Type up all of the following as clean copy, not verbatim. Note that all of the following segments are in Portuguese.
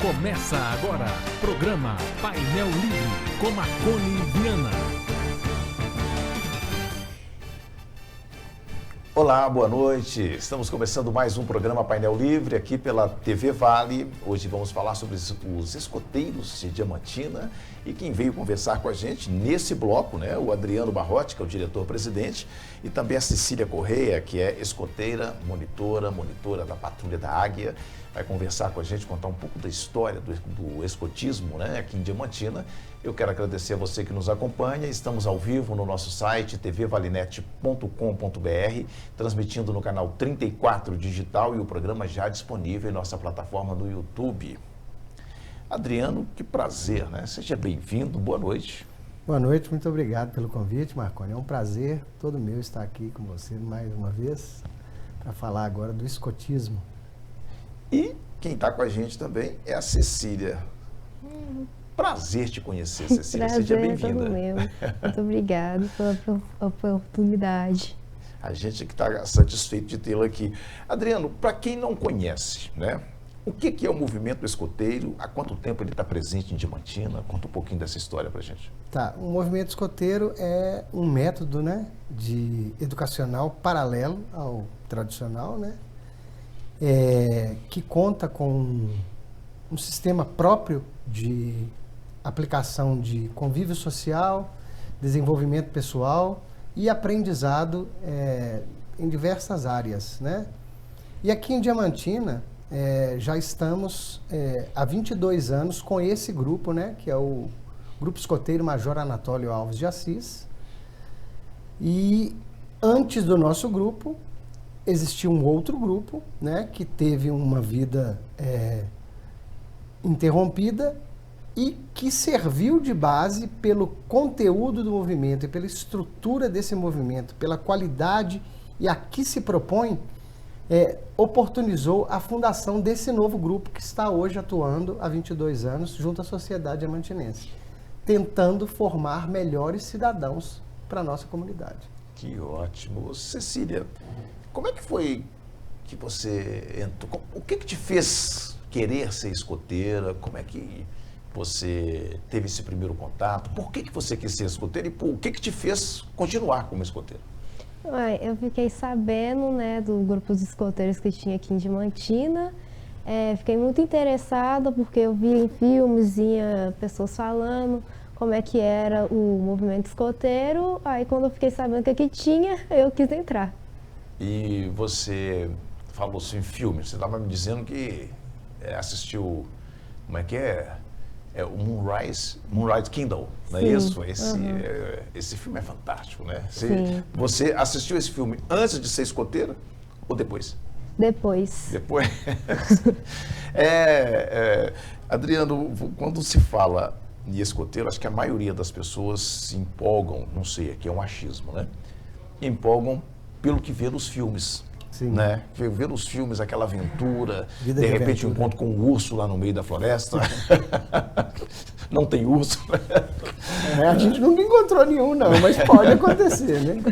Começa agora, programa Painel Livre, com Marconi Viana. Olá, boa noite. Estamos começando mais um programa Painel Livre aqui pela TV Vale. Hoje vamos falar sobre os escoteiros de Diamantina e quem veio conversar com a gente nesse bloco, né, o Adriano Barrotti, que é o diretor-presidente, e também a Cecília Correia, que é escoteira, monitora da Patrulha da Águia. Vai conversar com a gente, contar um pouco da história do escotismo, né, aqui em Diamantina. Eu quero agradecer a você que nos acompanha. Estamos ao vivo no nosso site tvvalinet.com.br, transmitindo no canal 34 Digital e o programa já disponível em nossa plataforma no YouTube. Adriano, que prazer, né? Seja bem-vindo, boa noite. Boa noite, muito obrigado pelo convite, Marconi. É um prazer todo meu estar aqui com você mais uma vez para falar agora do escotismo. E quem está com a gente também é a Cecília. Prazer te conhecer, Cecília. Prazer, seja bem-vinda. todo meu. Muito obrigada pela oportunidade. A gente que está satisfeito de tê-la aqui. Adriano, para quem não conhece, né? O que é o movimento escoteiro? Há quanto tempo ele está presente em Diamantina? Conta um pouquinho dessa história para a gente. Tá, o movimento escoteiro é um método, né, educacional paralelo ao tradicional, né? Que conta com um sistema próprio de aplicação de convívio social, desenvolvimento pessoal e aprendizado em diversas áreas, né? E aqui em Diamantina já estamos há 22 anos com esse grupo, né? Que é o Grupo Escoteiro Major Anatólio Alves de Assis. E antes do nosso grupo existia um outro grupo, né? Que teve uma vida interrompida e que serviu de base pelo conteúdo do movimento e pela estrutura desse movimento, pela qualidade e a que se propõe, oportunizou a fundação desse novo grupo que está hoje atuando há 22 anos junto à sociedade diamantinense, tentando formar melhores cidadãos para a nossa comunidade. Que ótimo. Cecília, como é que foi que você entrou? O que te fez querer ser escoteira? Como é que você teve esse primeiro contato? Por que você quis ser escoteira e o que te fez continuar como escoteira? Eu fiquei sabendo, né, do grupo de escoteiros que tinha aqui em Diamantina. Fiquei muito interessada porque eu via em filmes, via pessoas falando como é que era o movimento escoteiro. Aí quando eu fiquei sabendo que aqui tinha, eu quis entrar. E você falou assim, em filmes, você estava me dizendo que assistiu, como é que é? O Moonrise Kingdom, não é isso? Esse filme é fantástico, né? Você assistiu esse filme antes de ser escoteira ou depois? Depois. Depois? Adriano, quando se fala em escoteiro, acho que a maioria das pessoas se empolgam, não sei, aqui é um achismo, né? Empolgam pelo que vê nos filmes. Sim. Né? Ver nos filmes aquela aventura, Vida de de repente aventura. um encontro com um urso lá no meio da floresta. Não tem urso. A gente nunca encontrou nenhum, não, mas pode acontecer, né?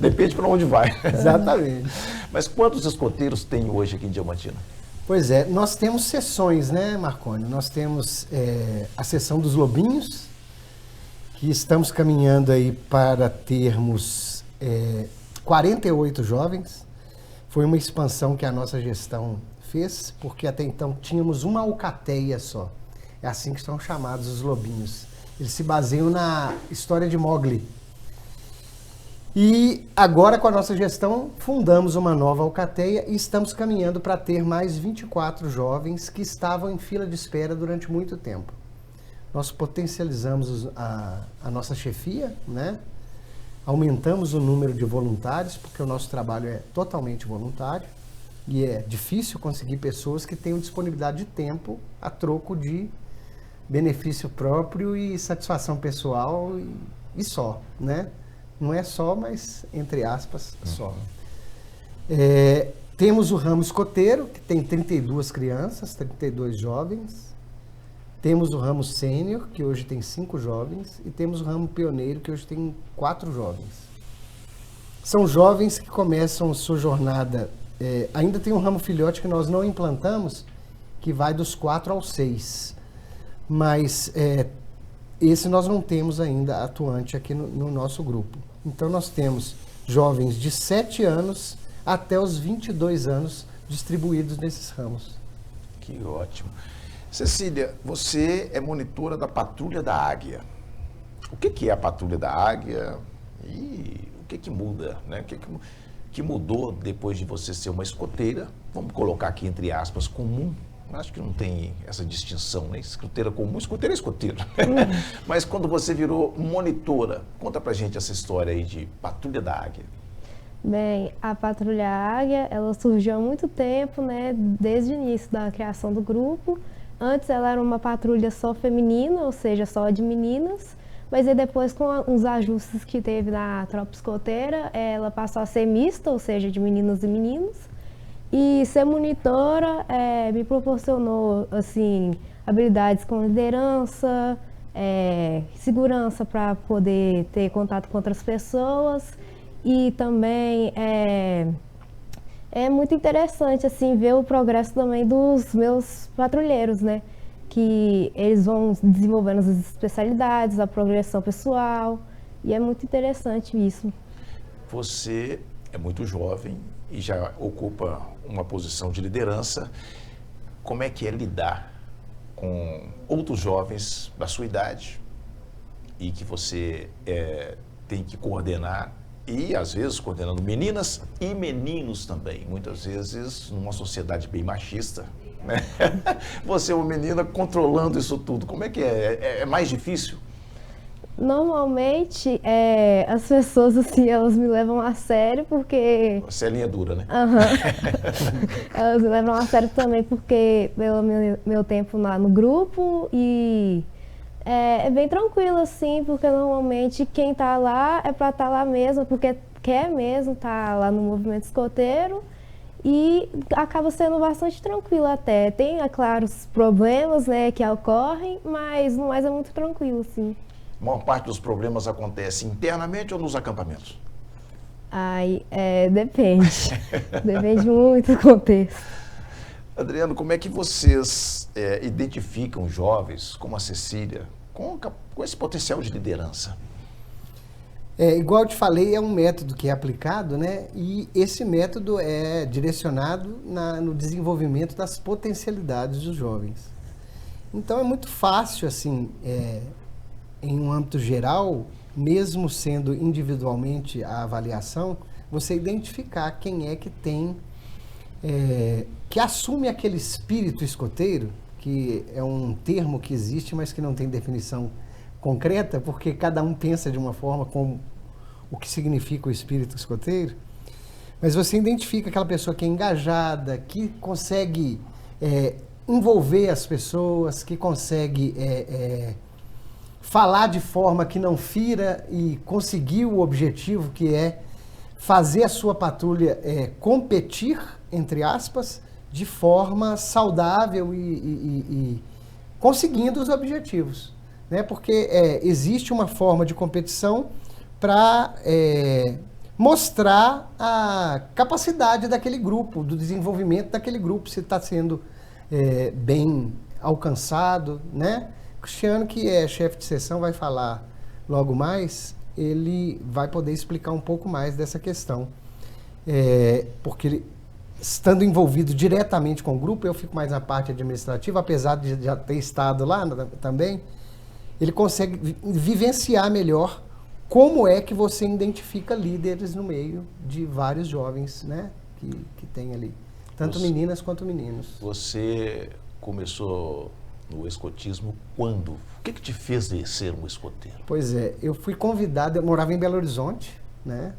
Depende para onde vai. Exatamente. Mas quantos escoteiros tem hoje aqui em Diamantina? Pois é, nós temos sessões, né, Marconi? Nós temos a sessão dos Lobinhos, que estamos caminhando aí para termos 48 jovens. Foi uma expansão que a nossa gestão fez, porque até então tínhamos uma alcateia só. É assim que são chamados os lobinhos. Eles se baseiam na história de Mowgli. E agora, com a nossa gestão, fundamos uma nova alcateia e estamos caminhando para ter mais 24 jovens que estavam em fila de espera durante muito tempo. Nós potencializamos a nossa chefia, né? Aumentamos o número de voluntários, porque o nosso trabalho é totalmente voluntário e é difícil conseguir pessoas que tenham disponibilidade de tempo a troco de benefício próprio e satisfação pessoal e só, né? Não é só, mas entre aspas, só. Temos o ramo escoteiro, que tem 32 crianças, 32 jovens. Temos o ramo sênior, que hoje tem 5 jovens, e temos o ramo pioneiro, que hoje tem 4 jovens. São jovens que começam sua jornada, ainda tem um ramo filhote que nós não implantamos, que vai dos 4 aos 6. Mas esse nós não temos ainda atuante aqui no nosso grupo. Então nós temos jovens de 7 anos até os 22 anos distribuídos nesses ramos. Que ótimo. Cecília, você é monitora da Patrulha da Águia. O que é a Patrulha da Águia e o que muda, né? O que mudou depois de você ser uma escoteira, vamos colocar aqui entre aspas, comum? Acho que não tem essa distinção, né? Escoteira comum, escoteira é escoteira. Mas quando você virou monitora, conta pra gente essa história aí de Patrulha da Águia. Bem, a Patrulha Águia, ela surgiu há muito tempo, né? Desde o início da criação do grupo. Antes ela era uma patrulha só feminina, ou seja, só de meninas. Mas aí depois, com uns ajustes que teve na tropa escoteira, ela passou a ser mista, ou seja, de meninas e meninos. E ser monitora me proporcionou, assim, habilidades com liderança, segurança para poder ter contato com outras pessoas. E também é muito interessante, assim, ver o progresso também dos meus patrulheiros, né? Que eles vão desenvolvendo as especialidades, a progressão pessoal, e é muito interessante isso. Você é muito jovem e já ocupa uma posição de liderança. Como é que é lidar com outros jovens da sua idade e que você tem que coordenar e, às vezes, coordenando meninas e meninos também, muitas vezes numa sociedade bem machista, né? Você é uma menina controlando isso tudo, como é que é? É mais difícil? Normalmente, as pessoas, assim, elas me levam a sério porque... Você é linha dura, né? Elas me levam a sério também porque pelo meu tempo lá no grupo e é bem tranquilo, assim, porque normalmente quem tá lá é pra estar lá mesmo, porque quer mesmo estar lá no movimento escoteiro e acaba sendo bastante tranquilo até. Tem, é claro, os problemas, né, que ocorrem, mas no mais é muito tranquilo, assim. A maior parte dos problemas acontece internamente ou nos acampamentos? Depende. Depende muito do contexto. Adriano, como é que vocês identificam jovens como a Cecília com esse potencial de liderança? Igual eu te falei, é um método que é aplicado, né? E esse método é direcionado no desenvolvimento das potencialidades dos jovens. Então é muito fácil, assim, em um âmbito geral, mesmo sendo individualmente a avaliação, você identificar quem é que tem, que assume aquele espírito escoteiro, que é um termo que existe, mas que não tem definição concreta, porque cada um pensa de uma forma como o que significa o espírito escoteiro. Mas você identifica aquela pessoa que é engajada, que consegue envolver as pessoas, que consegue falar de forma que não fira e conseguir o objetivo, que é fazer a sua patrulha competir, entre aspas, de forma saudável e conseguindo os objetivos, né? Porque existe uma forma de competição para mostrar a capacidade daquele grupo, do desenvolvimento daquele grupo, se está sendo bem alcançado, né? Cristiano, que é chefe de seção, vai falar logo mais, ele vai poder explicar um pouco mais dessa questão. Porque ele, estando envolvido diretamente com o grupo, eu fico mais na parte administrativa, apesar de já ter estado lá também, ele consegue vivenciar melhor como é que você identifica líderes no meio de vários jovens, né, que tem ali, tanto meninas quanto meninos. Você começou no escotismo quando? O que te fez ser um escoteiro? Pois eu fui convidado, eu morava em Belo Horizonte, né?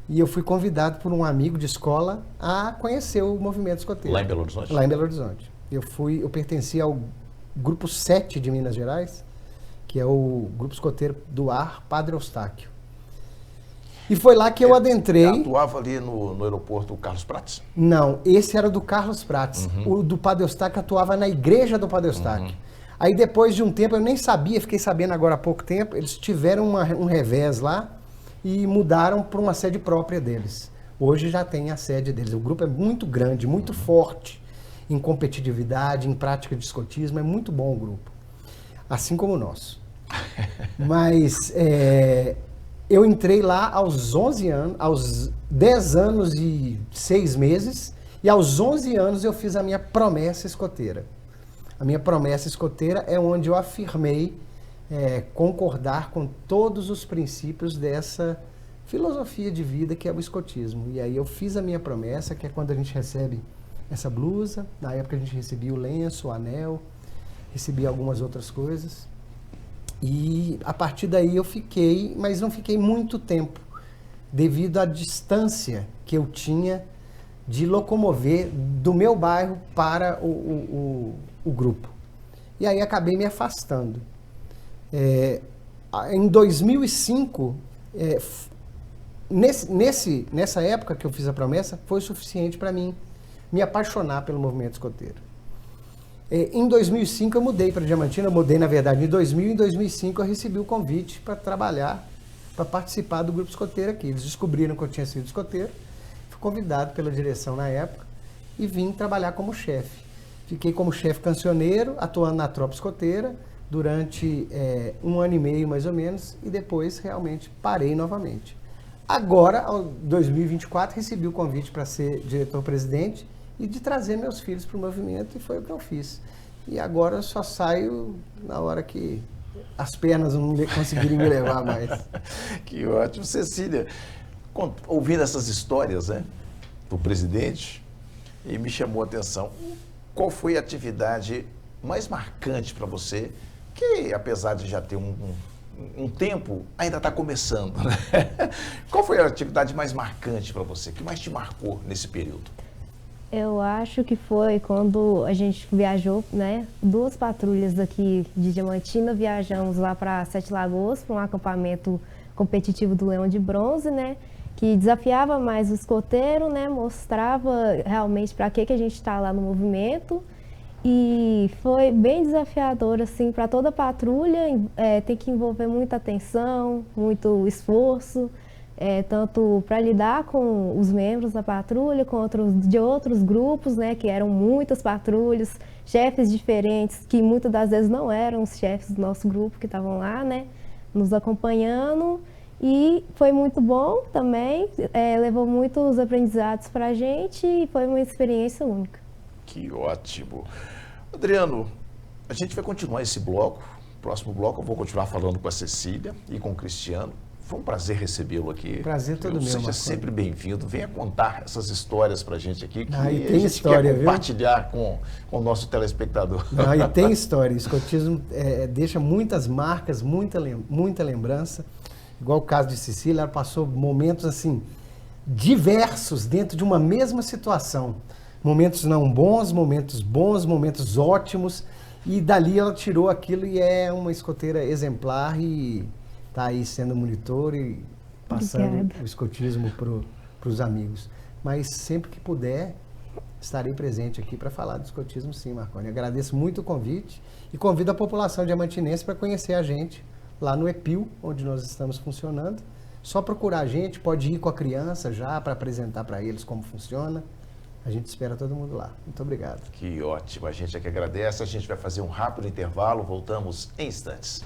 E eu fui convidado por um amigo de escola a conhecer o movimento escoteiro. Lá em Belo Horizonte? Lá em Belo Horizonte. Eu pertencia ao grupo 7 de Minas Gerais, que é o grupo escoteiro do Ar Padre Eustáquio. E foi lá que eu adentrei. Atuava ali no aeroporto Carlos Prates? Não, esse era do Carlos Prates. O do Padre Eustáquio atuava na igreja do Padre Eustáquio. Aí depois de um tempo, eu nem sabia, fiquei sabendo agora há pouco tempo, eles tiveram um revés lá e mudaram para uma sede própria deles. Hoje já tem a sede deles. O grupo é muito grande, muito forte. em competitividade, em prática de escotismo. É muito bom o grupo, assim como o nosso. Mas eu entrei lá aos 11 anos, aos 10 anos e 6 meses, e aos 11 anos eu fiz a minha promessa escoteira. A minha promessa escoteira é onde eu afirmei concordar com todos os princípios dessa filosofia de vida que é o escotismo. E aí eu fiz a minha promessa, que é quando a gente recebe essa blusa, na época a gente recebia o lenço, o anel, recebia algumas outras coisas. E a partir daí eu fiquei, mas não fiquei muito tempo, devido à distância que eu tinha de locomover do meu bairro para o grupo. E aí acabei me afastando. Em 2005, nessa época que eu fiz a promessa, foi suficiente para mim me apaixonar pelo movimento escoteiro. Em 2005 eu mudei para Diamantina, na verdade em 2000 e em 2005 eu recebi o convite para trabalhar, para participar do grupo escoteiro aqui. Eles descobriram que eu tinha sido escoteiro, fui convidado pela direção na época e vim trabalhar como chefe. Fiquei como chefe cancioneiro, atuando na tropa escoteira durante 1 ano e meio mais ou menos e depois realmente parei novamente. Agora, em 2024, recebi o convite para ser diretor-presidente e de trazer meus filhos para o movimento, e foi o que eu fiz. E agora eu só saio na hora que as pernas não conseguirem me levar mais. Que ótimo. Cecília, ouvindo essas histórias, né, do presidente, e me chamou a atenção, qual foi a atividade mais marcante para você, que apesar de já ter um tempo, ainda está começando, né? Qual foi a atividade mais marcante para você, que mais te marcou nesse período? Eu acho que foi quando a gente viajou, né? 2 patrulhas daqui de Diamantina, viajamos lá para Sete Lagoas, para um acampamento competitivo do Leão de Bronze, né? Que desafiava mais o escoteiro, né? Mostrava realmente para que a gente está lá no movimento. E foi bem desafiador, assim, para toda a patrulha. Tem que envolver muita atenção, muito esforço. Tanto para lidar com os membros da patrulha, com de outros grupos, né, que eram muitas patrulhas, chefes diferentes, que muitas das vezes não eram os chefes do nosso grupo que estavam lá, né, nos acompanhando. E foi muito bom também, levou muitos aprendizados para a gente e foi uma experiência única. Que ótimo. Adriano, a gente vai continuar esse bloco. Próximo bloco eu vou continuar falando com a Cecília e com o Cristiano. Foi um prazer recebê-lo aqui. Prazer todo meu, Seja Marconi. sempre bem-vindo. Venha contar essas histórias pra gente aqui, que e a tem gente história, quer compartilhar com o nosso telespectador. E tem história. O escotismo deixa muitas marcas, muita lembrança. Igual o caso de Cecília, ela passou momentos assim diversos dentro de uma mesma situação. Momentos não bons, momentos ótimos. E dali ela tirou aquilo e é uma escoteira exemplar e está aí sendo monitor e passando o escotismo para os amigos. Mas sempre que puder, estarei presente aqui para falar do escotismo, sim, Marconi. Agradeço muito o convite e convido a população diamantinense para conhecer a gente lá no EPIL, onde nós estamos funcionando. Só procurar a gente, pode ir com a criança já para apresentar para eles como funciona. A gente espera todo mundo lá. Muito obrigado. Que ótimo. A gente é que agradece. A gente vai fazer um rápido intervalo. Voltamos em instantes.